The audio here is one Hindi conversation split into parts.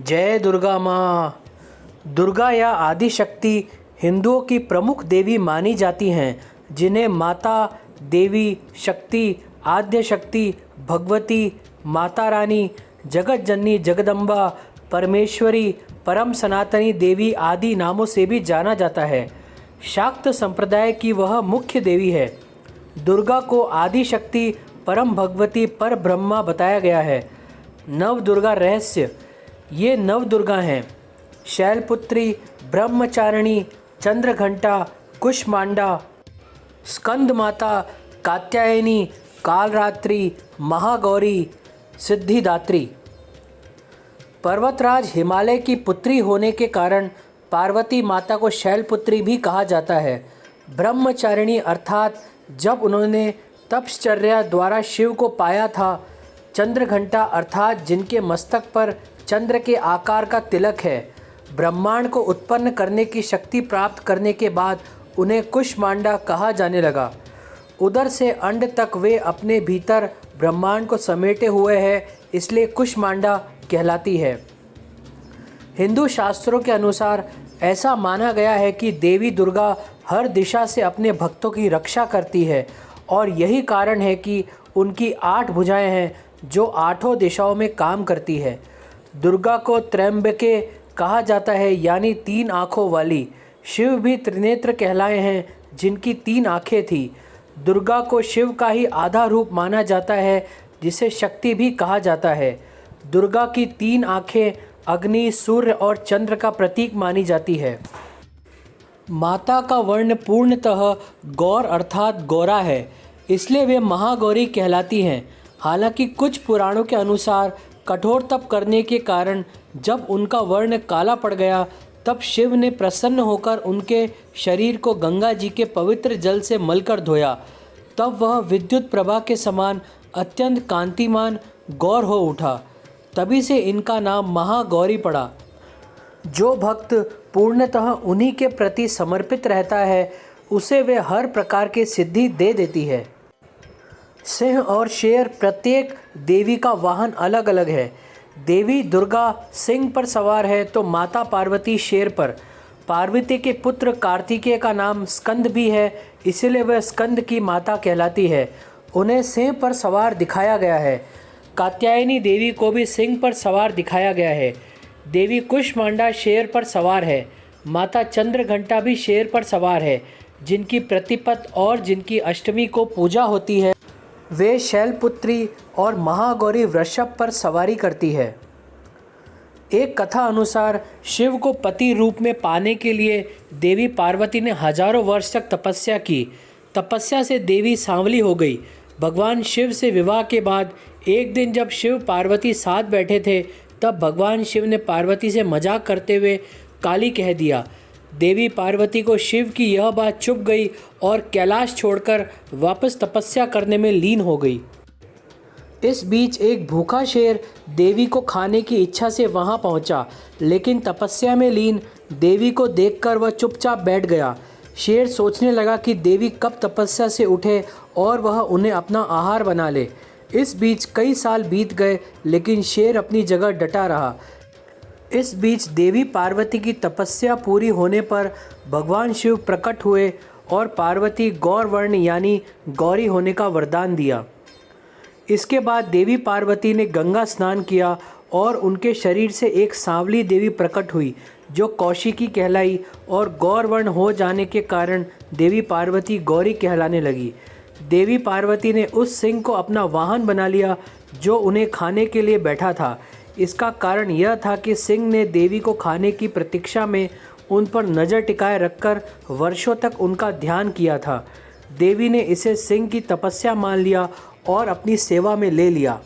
जय दुर्गा माँ। दुर्गा या आदि शक्ति हिंदुओं की प्रमुख देवी मानी जाती हैं, जिन्हें माता, देवी, शक्ति, आद्य शक्ति, भगवती, माता रानी, जगत जननी, जगदम्बा, परमेश्वरी, परम सनातनी देवी आदि नामों से भी जाना जाता है। शाक्त संप्रदाय की वह मुख्य देवी है। दुर्गा को आदि शक्ति, परम भगवती, पर ब्रह्मा बताया गया है। नव दुर्गा रहस्य। ये नव दुर्गा हैं: शैलपुत्री, ब्रह्मचारिणी, चंद्रघंटा, कुष्मांडा, स्कंद माता, कात्यायनी, कालरात्रि, महागौरी, सिद्धिदात्री। पर्वतराज हिमालय की पुत्री होने के कारण पार्वती माता को शैलपुत्री भी कहा जाता है। ब्रह्मचारिणी अर्थात जब उन्होंने तपश्चर्या द्वारा शिव को पाया था। चंद्रघंटा अर्थात जिनके मस्तक पर चंद्र के आकार का तिलक है। ब्रह्मांड को उत्पन्न करने की शक्ति प्राप्त करने के बाद उन्हें कुष्मांडा कहा जाने लगा। उदर से अंड तक वे अपने भीतर ब्रह्मांड को समेटे हुए हैं, इसलिए कुष्मांडा कहलाती है। हिंदू शास्त्रों के अनुसार ऐसा माना गया है कि देवी दुर्गा हर दिशा से अपने भक्तों की रक्षा करती है और यही कारण है कि उनकी 8 भुजाएं हैं जो 8 दिशाओं में काम करती है। दुर्गा को त्रयंबके कहा जाता है, यानी 3 आँखों वाली। शिव भी त्रिनेत्र कहलाए हैं, जिनकी 3 आँखें थी। दुर्गा को शिव का ही आधा रूप माना जाता है, जिसे शक्ति भी कहा जाता है। दुर्गा की 3 आँखें अग्नि, सूर्य और चंद्र का प्रतीक मानी जाती है। माता का वर्ण पूर्णतः गौर अर्थात गोरा है, इसलिए वे महागौरी कहलाती हैं। हालांकि कुछ पुराणों के अनुसार कठोर तप करने के कारण जब उनका वर्ण काला पड़ गया, तब शिव ने प्रसन्न होकर उनके शरीर को गंगा जी के पवित्र जल से मलकर धोया। तब वह विद्युत प्रभा के समान अत्यंत कांतिमान गौर हो उठा। तभी से इनका नाम महागौरी पड़ा। जो भक्त पूर्णतः उन्हीं के प्रति समर्पित रहता है, उसे वे हर प्रकार की सिद्धि दे देती है। सिंह और शेर प्रत्येक देवी का वाहन अलग अलग है। देवी दुर्गा सिंह पर सवार है तो माता पार्वती शेर पर। पार्वती के पुत्र कार्तिकेय का नाम स्कंद भी है, इसलिए वह स्कंद की माता कहलाती है। उन्हें सिंह पर सवार दिखाया गया है। कात्यायनी देवी को भी सिंह पर सवार दिखाया गया है। देवी कुष्मांडा शेर पर सवार है। माता चंद्रघंटा भी शेर पर सवार है। जिनकी प्रतिपत और जिनकी अष्टमी को पूजा होती है, वे शैलपुत्री और महागौरी वृषभ पर सवारी करती है। एक कथा अनुसार शिव को पति रूप में पाने के लिए देवी पार्वती ने हजारों वर्ष तक तपस्या की। तपस्या से देवी सांवली हो गई। भगवान शिव से विवाह के बाद एक दिन जब शिव पार्वती साथ बैठे थे, तब भगवान शिव ने पार्वती से मजाक करते हुए काली कह दिया। देवी पार्वती को शिव की यह बात चुभ गई और कैलाश छोड़कर वापस तपस्या करने में लीन हो गई। इस बीच एक भूखा शेर देवी को खाने की इच्छा से वहां पहुंचा, लेकिन तपस्या में लीन देवी को देखकर वह चुपचाप बैठ गया। शेर सोचने लगा कि देवी कब तपस्या से उठे और वह उन्हें अपना आहार बना ले। इस बीच कई साल बीत गए, लेकिन शेर अपनी जगह डटा रहा। इस बीच देवी पार्वती की तपस्या पूरी होने पर भगवान शिव प्रकट हुए और पार्वती गौर वर्ण यानी गौरी होने का वरदान दिया। इसके बाद देवी पार्वती ने गंगा स्नान किया और उनके शरीर से एक सांवली देवी प्रकट हुई, जो कौशिकी कहलाई और गौर वर्ण हो जाने के कारण देवी पार्वती गौरी कहलाने लगी। देवी पार्वती ने उस सिंह को अपना वाहन बना लिया जो उन्हें खाने के लिए बैठा था। इसका कारण यह था कि सिंह ने देवी को खाने की प्रतीक्षा में उन पर नज़र टिकाए रखकर वर्षों तक उनका ध्यान किया था। देवी ने इसे सिंह की तपस्या मान लिया और अपनी सेवा में ले लिया।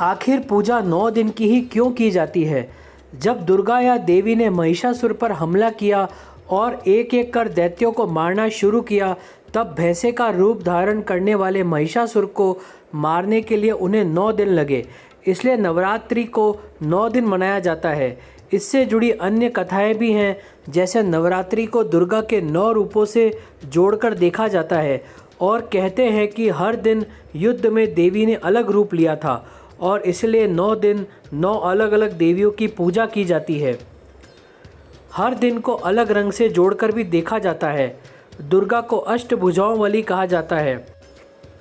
आखिर पूजा 9 दिन की ही क्यों की जाती है? जब दुर्गा या देवी ने महिषासुर पर हमला किया और एक एक कर दैत्यों को मारना शुरू किया, तब भैंसे का रूप धारण करने वाले महिषासुर को मारने के लिए उन्हें 9 दिन लगे। इसलिए नवरात्रि को 9 दिन मनाया जाता है। इससे जुड़ी अन्य कथाएं भी हैं, जैसे नवरात्रि को दुर्गा के 9 रूपों से जोड़कर देखा जाता है और कहते हैं कि हर दिन युद्ध में देवी ने अलग रूप लिया था और इसलिए 9 दिन 9 अलग अलग देवियों की पूजा की जाती है। हर दिन को अलग रंग से जोड़कर भी देखा जाता है। दुर्गा को अष्टभुजाओं वाली कहा जाता है।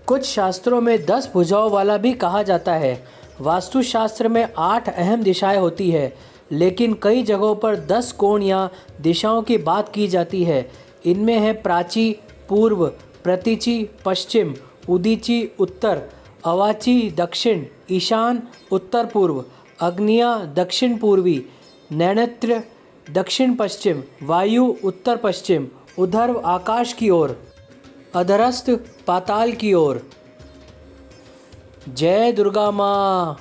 कुछ शास्त्रों में 10 भुजाओं वाला भी कहा जाता है। वास्तुशास्त्र में 8 अहम दिशाएं होती है, लेकिन कई जगहों पर 10 कोण या दिशाओं की बात की जाती है। इनमें है प्राची पूर्व, प्रतीची पश्चिम, उदीची उत्तर, अवाची दक्षिण, ईशान उत्तर पूर्व, अग्निया दक्षिण पूर्वी, नैऋत्य दक्षिण पश्चिम, वायु उत्तर पश्चिम, ऊर्ध्व आकाश की ओर, अधरस्थ पाताल की ओर। जय दुर्गा माँ।